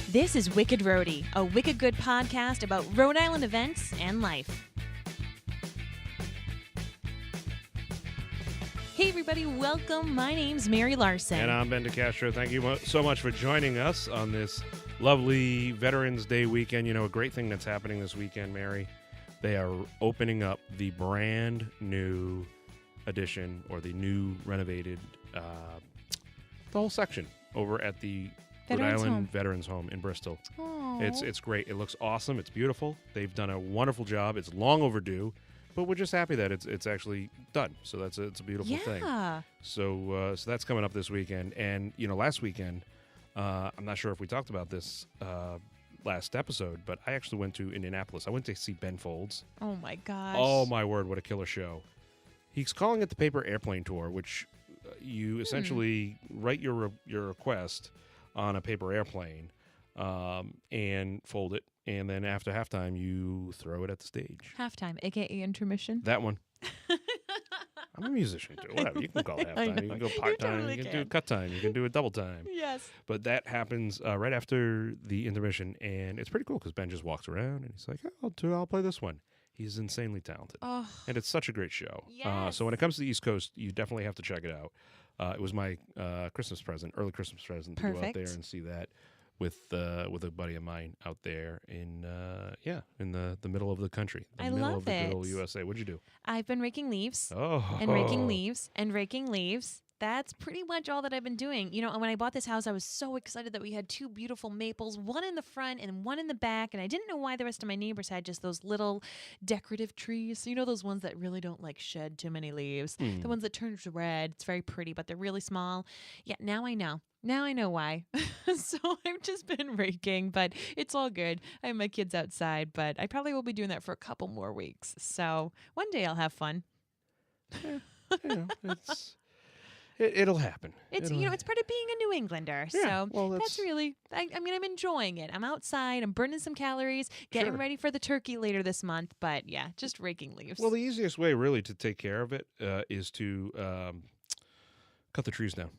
This is Wicked Rhody, a wicked good podcast about Rhode Island events and life. Hey everybody, welcome. My name's Mary Larson. And I'm Ben DeCastro. Thank you so much for joining us on this lovely Veterans Day weekend. You know, a great thing that's happening this weekend, Mary, they are opening up the brand new edition, or the new renovated, the whole section over at the Rhode Island Veterans Home in Bristol. Aww. It's great. It looks awesome. It's beautiful. They've done a wonderful job. It's long overdue, but we're just happy that it's actually done. So it's a beautiful thing. So that's coming up this weekend. And you know, last weekend, I'm not sure if we talked about this last episode, but I actually went to Indianapolis. I went to see Ben Folds. Oh my gosh. Oh my word, what a killer show. He's calling it the Paper Airplane Tour, which you essentially write your request on a paper airplane and fold it, and then after halftime you throw it at the stage. Halftime, aka intermission. That one. I'm a musician too. Whatever, you can call it halftime. You can go part-time, totally you can do cut time, you can do a double time. Yes. But that happens right after the intermission, and it's pretty cool because Ben just walks around and he's like, I'll play this one. He's insanely talented. Oh. And it's such a great show. Yes. So when it comes to the East Coast, you definitely have to check it out. It was my Christmas present, early Christmas present, to go out there and see that with a buddy of mine out there in the middle of the country, the middle love of the it. good old USA. What'd you do? I've been raking leaves. Oh. And raking leaves and raking leaves. That's pretty much all that I've been doing. You know, when I bought this house, I was so excited that we had two beautiful maples, one in the front and one in the back. And I didn't know why the rest of my neighbors had just those little decorative trees. You know, those ones that really don't like shed too many leaves. The ones that turn red. It's very pretty, but they're really small. Yeah, now I know. Now I know why. So I've just been raking, but it's all good. I have my kids outside, but I probably will be doing that for a couple more weeks. So one day I'll have fun. Yeah, you know, it'll happen. It's it's part of being a New Englander. Yeah, So well, that's really, I mean, I'm enjoying it. I'm outside. I'm burning some calories, getting Sure. ready for the turkey later this month. But yeah, just raking leaves. Well, the easiest way really to take care of it is to cut the trees down.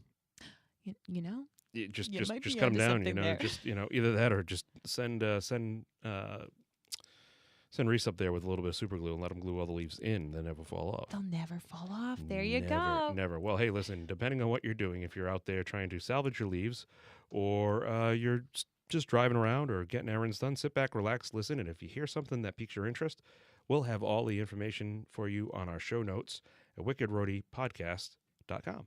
you know? Just You might cut be them onto down. something there. Either that or just send Reese up there with a little bit of super glue and let them glue all the leaves in. They never fall off. They'll never fall off. There you go. Never. Well, hey, listen, depending on what you're doing, if you're out there trying to salvage your leaves, or you're just driving around or getting errands done, sit back, relax, listen, and if you hear something that piques your interest, we'll have all the information for you on our show notes at wickedroadypodcast.com.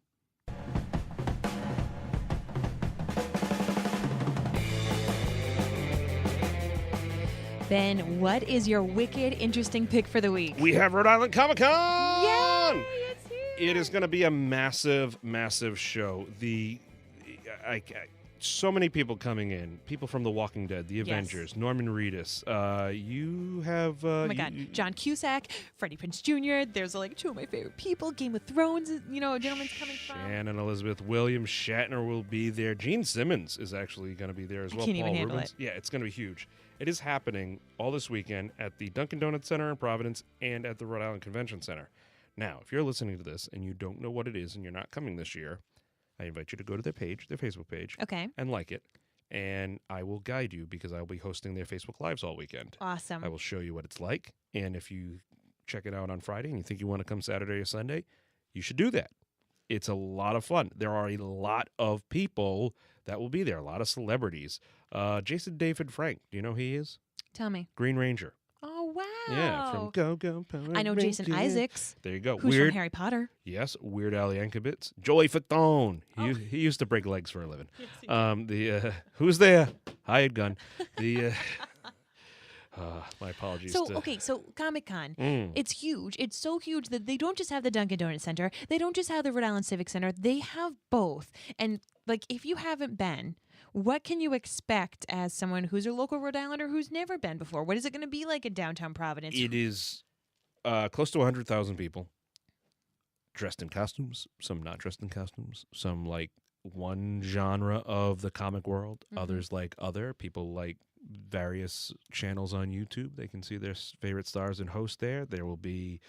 Ben, what is your wicked interesting pick for the week? We have Rhode Island ComicCon! Yay! It's here! It is going to be a massive, massive show. So many people coming in. People from The Walking Dead, The Avengers, Norman Reedus. You have... oh my God. John Cusack, Freddie Prinze Jr. There's like two of my favorite people. Game of Thrones, a gentleman's coming from. Shannon Elizabeth Williams. Shatner will be there. Gene Simmons is actually going to be there as well. Can't Paul even handle Rubens. it. Yeah, it's going to be huge. It is happening all this weekend at the Dunkin' Donuts Center in Providence and at the Rhode Island Convention Center. Now, if you're listening to this and you don't know what it is and you're not coming this year, I invite you to go to their Facebook page, Okay. and like it. And I will guide you because I will be hosting their Facebook Lives all weekend. Awesome. I will show you what it's like. And if you check it out on Friday and you think you want to come Saturday or Sunday, you should do that. It's a lot of fun. There are a lot of people that will be there, a lot of celebrities. Jason David Frank, do you know who he is? Tell me. Green Ranger. Oh, wow. Yeah, from Go Power I know Jason Rangers. Isaacs. There you go. Who's from Harry Potter. Yes, Weird Al Yankovic. Joey Fatone. He used to break legs for a living. Who's there? Hired gun. My apologies. So ComicCon, it's huge. It's so huge that they don't just have the Dunkin' Donuts Center. They don't just have the Rhode Island Civic Center. They have both. And like, if you haven't been, what can you expect as someone who's a local Rhode Islander who's never been before? What is it going to be like in downtown Providence? It is close to 100,000 people dressed in costumes, some not dressed in costumes, some like one genre of the comic world, others like other. People like various channels on YouTube. They can see their favorite stars and hosts there. There will be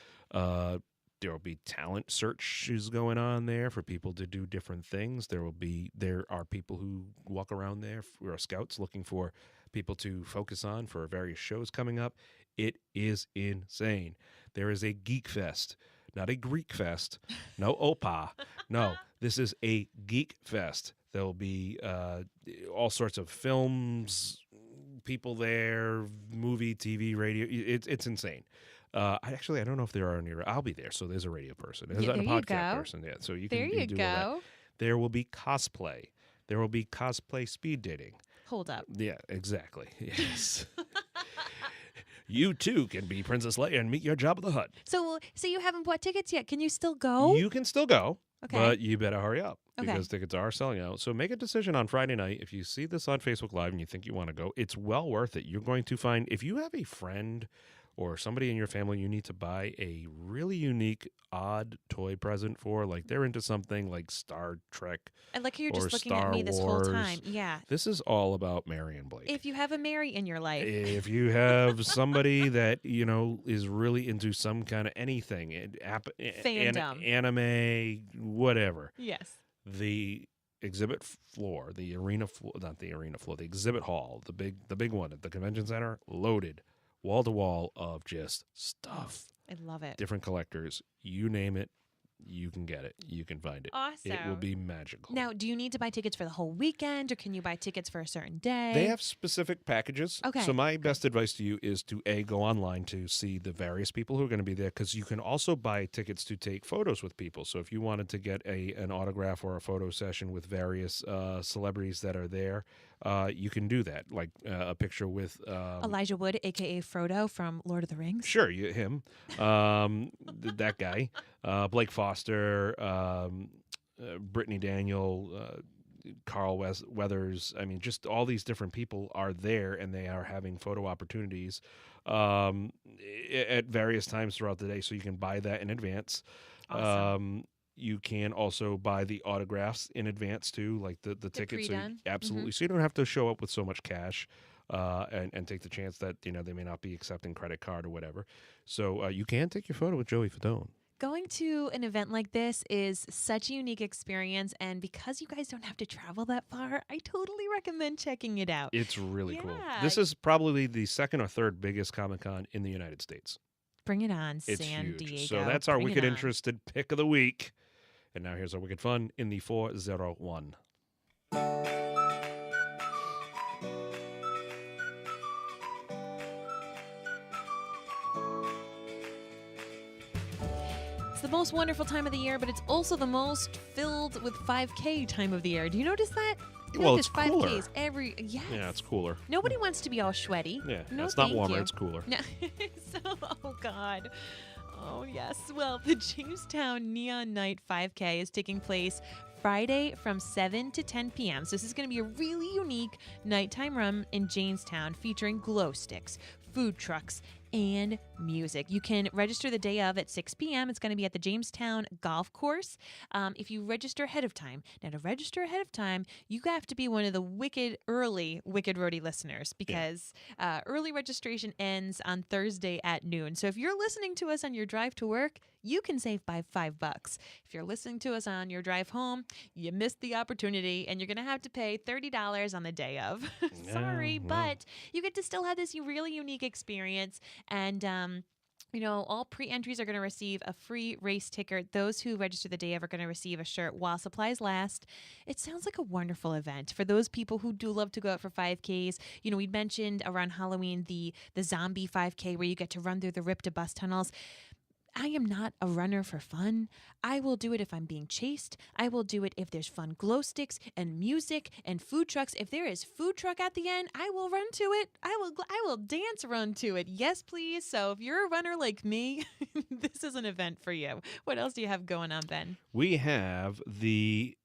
There will be talent searches going on there for people to do different things. There are people who walk around there who are scouts looking for people to focus on for various shows coming up. It is insane. There is a geek fest, not a Greek fest, no opa. No, this is a geek fest. There will be all sorts of films, people there, movie, TV, radio. It's insane. I don't know if there are any. I'll be there, so there's a radio person. There's a podcast person. Yeah, so you can There you do all that. go. There will be cosplay. There will be cosplay speed dating. Hold up. Yeah, exactly. Yes. You too can be Princess Leia and meet your Jabba the Hutt. So you haven't bought tickets yet. Can you still go? You can still go, Okay. but you better hurry up Okay. because tickets are selling out. So make a decision on Friday night. If you see this on Facebook Live and you think you want to go, it's well worth it. You're going to find, if you have a friend or somebody in your family you need to buy a really unique, odd toy present for, like they're into something like Star Trek. I like how you're or just looking Star at me this Wars. whole time. Yeah. This is all about Mary and Blake. If you have a Mary in your life. If you have somebody that, is really into some kind of anything, Fandom. anime, whatever, Yes. the exhibit floor, the exhibit hall, the big one at the convention center, loaded wall to wall of just stuff. I love it. Different collectors, you name it, you can get it. You can find it. Awesome. It will be magical. Now, do you need to buy tickets for the whole weekend, or can you buy tickets for a certain day? They have specific packages. Okay. So my best advice to you is to go online to see the various people who are going to be there, because you can also buy tickets to take photos with people. So if you wanted to get an autograph or a photo session with various celebrities that are there, you can do that. Like a picture with Elijah Wood, a.k.a. Frodo from Lord of the Rings. Sure, him, that guy, Blake Foster, Brittany Daniel, Carl Weathers. I mean, just all these different people are there, and they are having photo opportunities at various times throughout the day. So you can buy that in advance. Awesome. You can also buy the autographs in advance too, like the tickets. pre-done? Absolutely. So you don't have to show up with so much cash. And take the chance that they may not be accepting credit card or whatever. So you can take your photo with Joey Fadone. Going to an event like this is such a unique experience, and because you guys don't have to travel that far, I totally recommend checking it out. It's really cool. Yeah. This is probably the second or third biggest Comic-Con in the United States. Bring it on, It's San huge. Diego. So that's our Bring it Wicked on. Interested pick of the week. And now here's our Wicked Fun in the 401. It's the most wonderful time of the year, but it's also the most filled with 5K time of the year. Do you notice that? I feel Well, like it's there's 5Ks cooler. Yes. Yeah, it's cooler. Nobody wants to be all sweaty. Yeah, No, it's not thank warmer, you. it's cooler. No. Oh God. Oh yes. Well, the Jamestown Neon Night 5K is taking place Friday from 7 to 10 p.m. So this is going to be a really unique nighttime run in Jamestown featuring glow sticks, food trucks, and music. You can register the day of at 6 p.m. It's going to be at the Jamestown Golf Course. If you register ahead of time. Now, to register ahead of time, you have to be one of the early Wicked Rhody listeners, because early registration ends on Thursday at noon. So if you're listening to us on your drive to work, you can save by $5. If you're listening to us on your drive home, you missed the opportunity, and you're going to have to pay $30 on the day of. Sorry, Yeah, well. but you get to still have this really unique experience. And, all pre-entries are going to receive a free race ticket. Those who register the day of are going to receive a shirt while supplies last. It sounds like a wonderful event for those people who do love to go out for 5Ks. We mentioned around Halloween the zombie 5K where you get to run through the Ripta bus tunnels. I am not a runner for fun. I will do it if I'm being chased. I will do it if there's fun glow sticks and music and food trucks. If there is food truck at the end, I will run to it. I will dance run to it. Yes, please. So if you're a runner like me, this is an event for you. What else do you have going on, Ben? We have the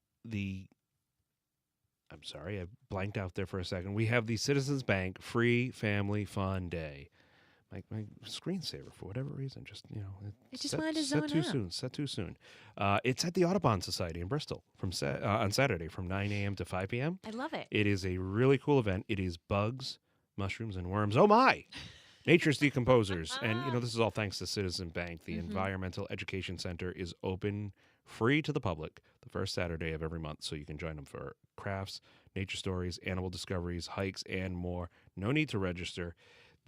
I'm sorry, I blanked out there for a second. We have the Citizens Bank Free Family Fun Day. My screensaver, for whatever reason, just It just wanted to zone too out. soon. Set too soon. It's at the Audubon Society in Bristol on Saturday from 9 a.m. to 5 p.m. I love it. It is a really cool event. It is bugs, mushrooms, and worms. Oh my! Nature's Decomposers. And, this is all thanks to Citizen Bank. The Environmental Education Center is open free to the public the first Saturday of every month, so you can join them for crafts, nature stories, animal discoveries, hikes, and more. No need to register.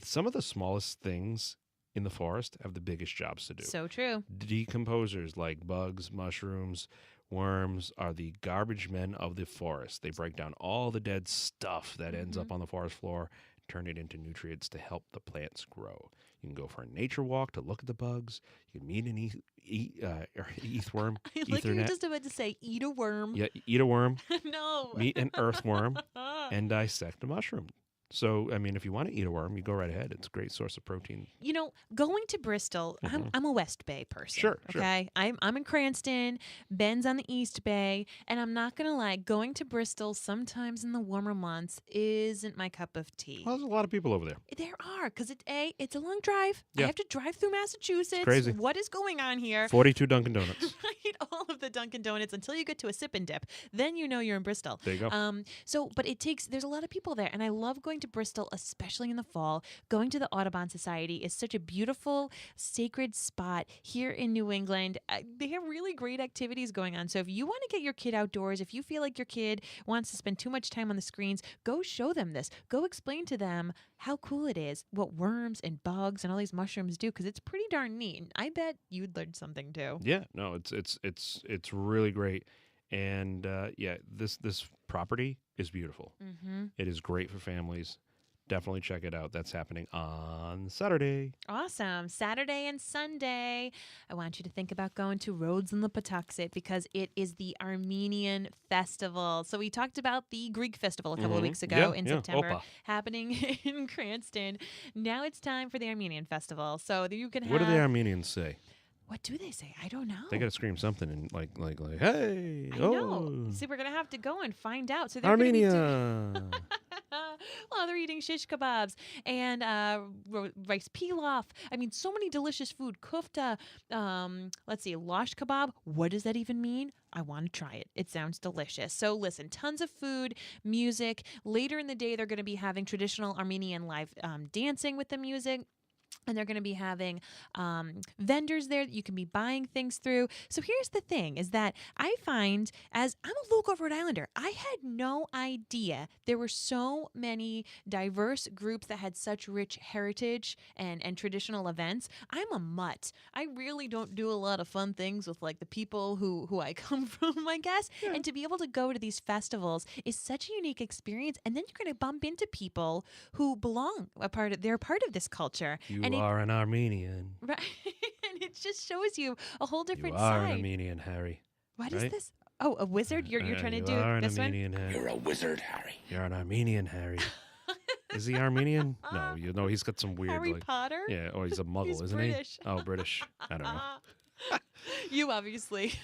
Some of the smallest things in the forest have the biggest jobs to do. So true. Decomposers like bugs, mushrooms, worms are the garbage men of the forest. They break down all the dead stuff that ends up on the forest floor, turn it into nutrients to help the plants grow. You can go for a nature walk to look at the bugs. You can meet an earthworm. I like you were just about to say eat a worm. Yeah, eat a worm. No. Meet an earthworm and dissect a mushroom. So, I mean, if you want to eat a worm, you go right ahead. It's a great source of protein. Going to Bristol, I'm a West Bay person. Sure. Okay. I'm in Cranston, Ben's on the East Bay, and I'm not going to lie, going to Bristol sometimes in the warmer months isn't my cup of tea. Well, there's a lot of people over there. There are, because it's a long drive. Yeah. I have to drive through Massachusetts. It's crazy. What is going on here? 42 Dunkin' Donuts. Right, all of the Dunkin' Donuts until you get to a sip and dip. Then you know you're in Bristol. There you go. But there's a lot of people there, and I love going to Bristol, especially in the fall. Going to the Audubon Society is such a beautiful, sacred spot here in New England. They have really great activities going on. So if you want to get your kid outdoors, if you feel like your kid wants to spend too much time on the screens, go show them this. Go explain to them how cool it is, what worms and bugs and all these mushrooms do, because it's pretty darn neat. And I bet you'd learn something too. Yeah, no, it's really great. And this property is beautiful. It is great for families. Definitely check it out. That's happening on Saturday. Awesome. Saturday and Sunday. I want you to think about going to Rhodes on the Patuxent because it is the Armenian festival. So we talked about the Greek festival a couple of weeks ago in September, Opa. happening in Cranston. Now it's time for the Armenian festival. So you can have... What do the Armenians say? What do they say? I don't know. They got to scream something and like, hey, I know. See, we're going to have to go and find out. So Armenia. Well, they're eating shish kebabs and rice pilaf. I mean, so many delicious food. Kufta. Let's see, losh kebab. What does that even mean? I want to try it. It sounds delicious. So listen, tons of food, music. Later in the day, they're going to be having traditional Armenian live dancing with the music. And they're going to be having vendors there that you can be buying things through. So here's the thing, is that I find, as I'm a local Rhode Islander, I had no idea there were so many diverse groups that had such rich heritage and traditional events. I'm a mutt. I really don't do a lot of fun things with like the people who I come from, I guess. Yeah. And to be able to go to these festivals is such a unique experience. And then you're going to bump into people who belong, they're a part of this culture. You are an Armenian. Right. And it just shows you a whole different You are side. an Armenian, Harry. What is this? Oh, a wizard? You're trying to do this one? Harry. You're a wizard, Harry. You're an Armenian, Harry. Is he Armenian? No, he's got some weird Harry Potter? Yeah, oh, he's a muggle, He's isn't British. he? Oh, British. I don't know. You obviously.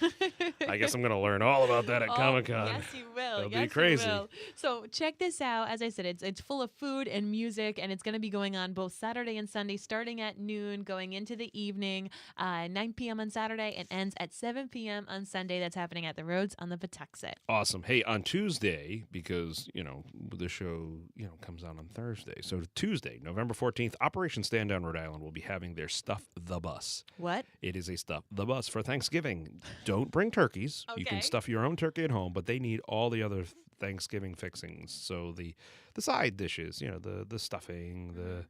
I guess I'm going to learn all about that at ComicCon. Yes, you will. It'll yes, be crazy. You will. So check this out. As I said, it's full of food and music, and it's going to be going on both Saturday and Sunday, starting at noon, going into the evening, 9 p.m. on Saturday, and ends at 7 p.m. on Sunday. That's happening at the Rhodes on the Patuxent. Awesome. Hey, on Tuesday, because, the show, comes out on Thursday. So Tuesday, November 14th, Operation Stand Down Rhode Island will be having their Stuff the Bus. What? It is a Stuff the Bus for Thanksgiving. Don't bring turkeys. Okay. You can stuff your own turkey at home, but they need all the other Thanksgiving fixings. So the side dishes, the stuffing, the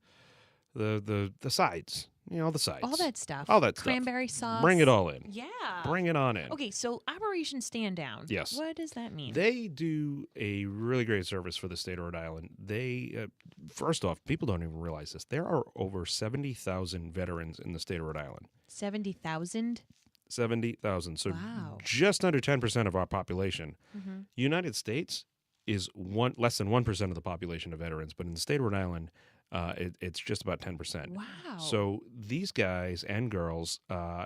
sides, the sides. All that stuff. All that Cranberry stuff. sauce. Bring it all in. Yeah. Bring it on in. Okay, so Operation Stand Down. Yes. What does that mean? They do a really great service for the state of Rhode Island. They, first off, people don't even realize this. There are over 70,000 veterans in the state of Rhode Island. 70,000? 70,000. So wow. Just under 10% of our population. Mm-hmm. United States is less than 1% of the population of veterans, but in the state of Rhode Island, it's just about 10%. Wow. So these guys and girls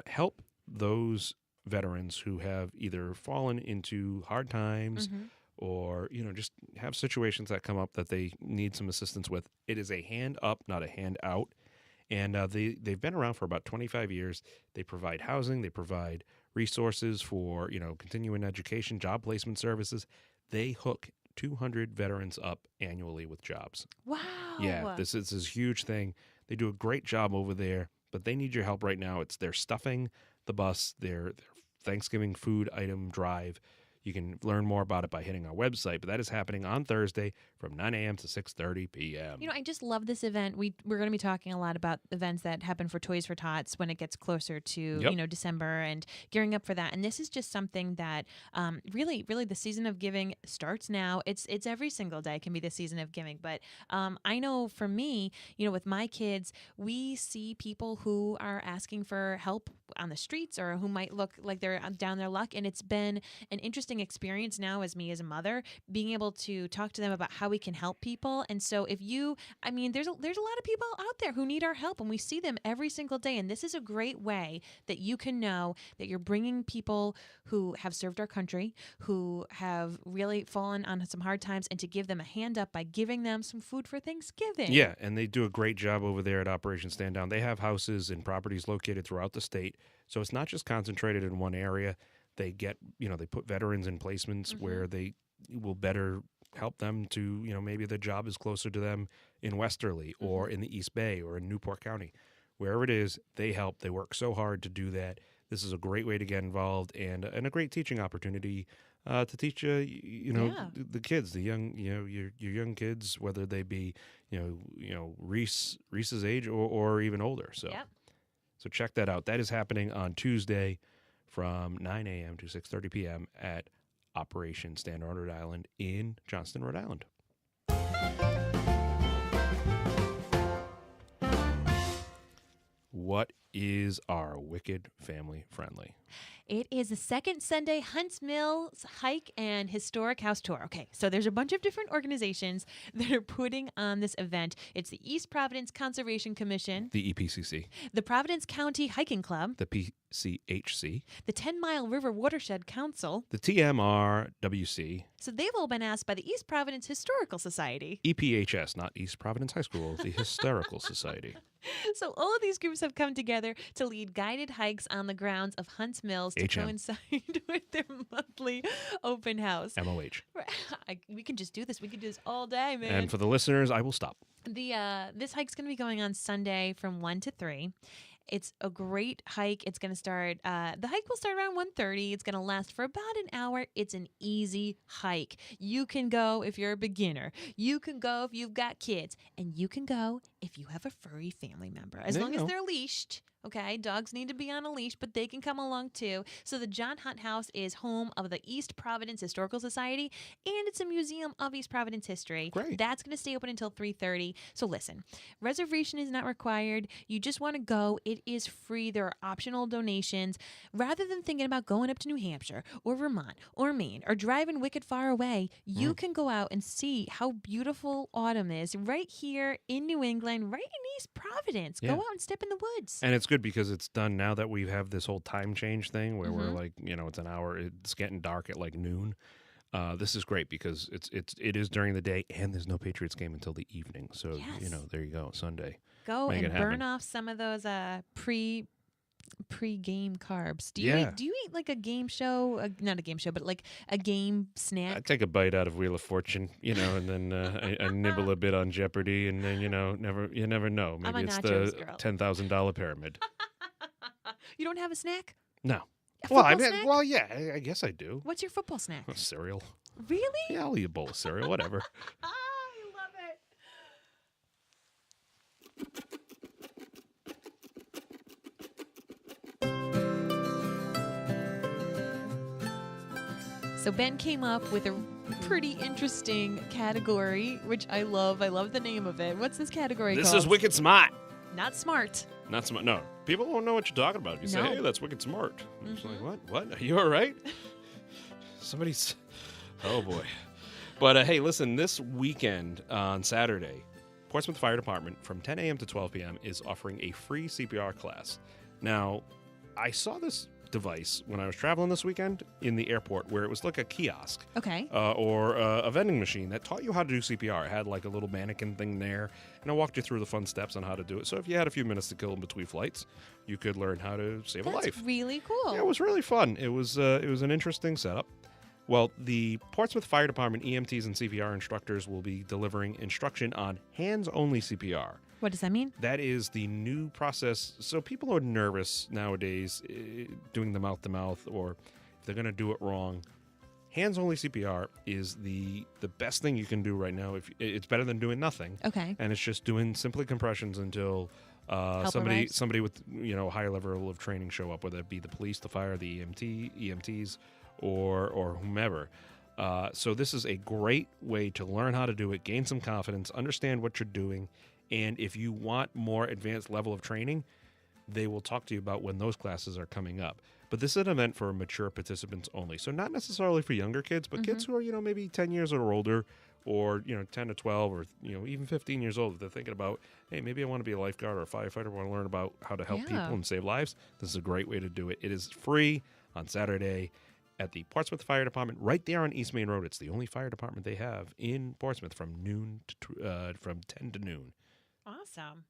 help those veterans who have either fallen into hard times or, just have situations that come up that they need some assistance with. It is a hand up, not a hand out. And they've been around for about 25 years. They provide housing. They provide resources for, continuing education, job placement services. They hook 200 veterans up annually with jobs. Wow. Yeah, this is a huge thing. They do a great job over there, but they need your help right now. It's their stuffing the bus, their Thanksgiving food item drive. You can learn more about it by hitting our website, but that is happening on Thursday from 9 a.m. to 6:30 p.m. I just love this event. We're going to be talking a lot about events that happen for Toys for Tots when it gets closer to, December and gearing up for that. And this is just something that really the season of giving starts now. It's every single day can be the season of giving. But I know for me, with my kids, we see people who are asking for help on the streets or who might look like they're down their luck. And it's been an interesting experience now as me as a mother, being able to talk to them about how we can help people. And so there's a lot of people out there who need our help, and we see them every single day. And this is a great way that you can know that you're bringing people who have served our country, who have really fallen on some hard times, and to give them a hand up by giving them some food for Thanksgiving. Yeah, and they do a great job over there at Operation Stand Down. They have houses and properties located throughout the state, so it's not just concentrated in one area. They get, they put veterans in placements where they will better help them to, maybe the job is closer to them in Westerly or in the East Bay or in Newport County. Wherever it is, they help. They work so hard to do that. This is a great way to get involved and a great teaching opportunity to teach the kids, the young, your young kids, whether they be, Reese's age or even older. So, so check that out. That is happening on Tuesday from 9 a.m. to 6:30 p.m. at Operation Stand Down Rhode Island in Johnston, Rhode Island. What is our Wicked Family Friendly? It is the second Sunday Hunts Mills Hike and Historic House Tour. Okay, so there's a bunch of different organizations that are putting on this event. It's the East Providence Conservation Commission, the EPCC, the Providence County Hiking Club, the PCHC, the 10 Mile River Watershed Council, the TMRWC. So they've all been asked by the East Providence Historical Society. EPHS, not East Providence High School, the Hysterical Society. So all of these groups have come together to lead guided hikes on the grounds of Hunts Mills to coincide with their monthly open house. MOH. We can just do this. We can do this all day, man. And for the listeners, I will stop. This hike's going to be going on Sunday from 1 to 3. It's a great hike. It's going to start, the hike will start around 1:30. It's going to last for about an hour. It's an easy hike. You can go if you're a beginner. You can go if you've got kids. And you can go if you have a furry family member. As long as they're leashed. Okay, dogs need to be on a leash, but they can come along too. So the John Hunt House is home of the East Providence Historical Society, and it's a museum of East Providence history. Great. That's going to stay open until 3:30. So listen, reservation is not required. You just want to go. It is free. There are optional donations. Rather than thinking about going up to New Hampshire or Vermont or Maine or driving wicked far away, you can go out and see how beautiful autumn is right here in New England, right in East Providence. Go out and step in the woods. And it's good because it's done now that we have this whole time change thing where we're like, it's an hour, it's getting dark at like noon. This is great because it is during the day and there's no Patriots game until the evening. So, there you go, Sunday. Go and burn off some of those pre-game carbs. Do you eat like a game show, not a game show, but like a game snack? I take a bite out of Wheel of Fortune, and then I nibble a bit on Jeopardy, and then you never know. Maybe it's the $10,000 pyramid. You don't have a snack? No. Snack? I guess I do. What's your football snack? Cereal. Really? Yeah, I'll eat a bowl of cereal, whatever. I love it. So Ben came up with a pretty interesting category, which I love. I love the name of it. What's this category called? This is Wicked Smart. Not smart. Not smart. No. People won't know what you're talking about. If you say, hey, that's wicked smart. I'm just like, what? Are you all right? Somebody's... Oh, boy. But, hey, listen, this weekend on Saturday, Portsmouth Fire Department from 10 a.m. to 12 p.m. is offering a free CPR class. Now, I saw this device when I was traveling this weekend in the airport where it was like a kiosk. Okay. Or a vending machine that taught you how to do CPR. It had like a little mannequin thing there, and I walked you through the fun steps on how to do it. So if you had a few minutes to kill in between flights, you could learn how to save a life. That's really cool. Yeah, it was really fun. It was an interesting setup. Well, the Portsmouth Fire Department EMTs and CPR instructors will be delivering instruction on hands-only CPR. What does that mean? That is the new process. So people are nervous nowadays doing the mouth-to-mouth, or if they're going to do it wrong. Hands-only CPR is the best thing you can do right now. If it's better than doing nothing. Okay. And it's just doing simply compressions until somebody with a higher level of training show up, whether it be the police, the fire, the EMTs, or whomever. So this is a great way to learn how to do it, gain some confidence, understand what you're doing, and if you want more advanced level of training, they will talk to you about when those classes are coming up. But this is an event for mature participants only. So not necessarily for younger kids, but kids who are, maybe 10 years or older, or, 10 to 12, or, even 15 years old. If they're thinking about, hey, maybe I want to be a lifeguard or a firefighter, I want to learn about how to help people and save lives. This is a great way to do it. It is free on Saturday at the Portsmouth Fire Department right there on East Main Road. It's the only fire department they have in Portsmouth from 10 to noon. Awesome.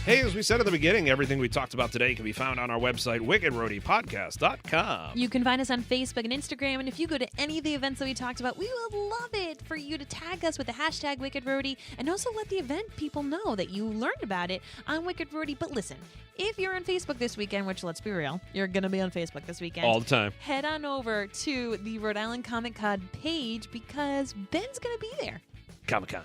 Hey, as we said at the beginning, everything we talked about today can be found on our website, wickedroadypodcast.com. You can find us on Facebook and Instagram, and if you go to any of the events that we talked about, we would love it for you to tag us with the hashtag WickedRhody, and also let the event people know that you learned about it on Wicked Rhody. But listen, if you're on Facebook this weekend, which, let's be real, you're going to be on Facebook this weekend. All the time. Head on over to the Rhode Island ComicCon page, because Ben's going to be there. ComicCon.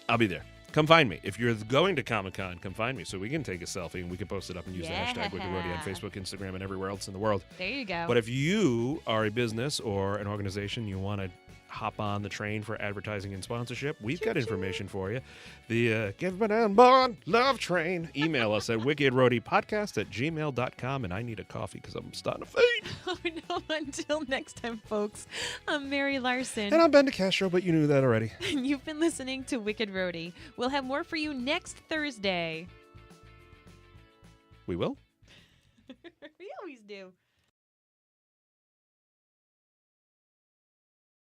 I'll be there. Come find me. If you're going to Comic-Con, come find me so we can take a selfie and we can post it up and use the hashtag WickedRhody on Facebook, Instagram, and everywhere else in the world. There you go. But if you are a business or an organization, you want to hop on the train for advertising and sponsorship, we've got information for you. The Give Me On Board Love Train. Email us at wickedroadypodcast@gmail.com. And I need a coffee because I'm starting to fade. Oh, no. Until next time, folks, I'm Mary Larson. And I'm Ben DeCastro, but you knew that already. And you've been listening to Wicked Rhody. We'll have more for you next Thursday. We will? We always do.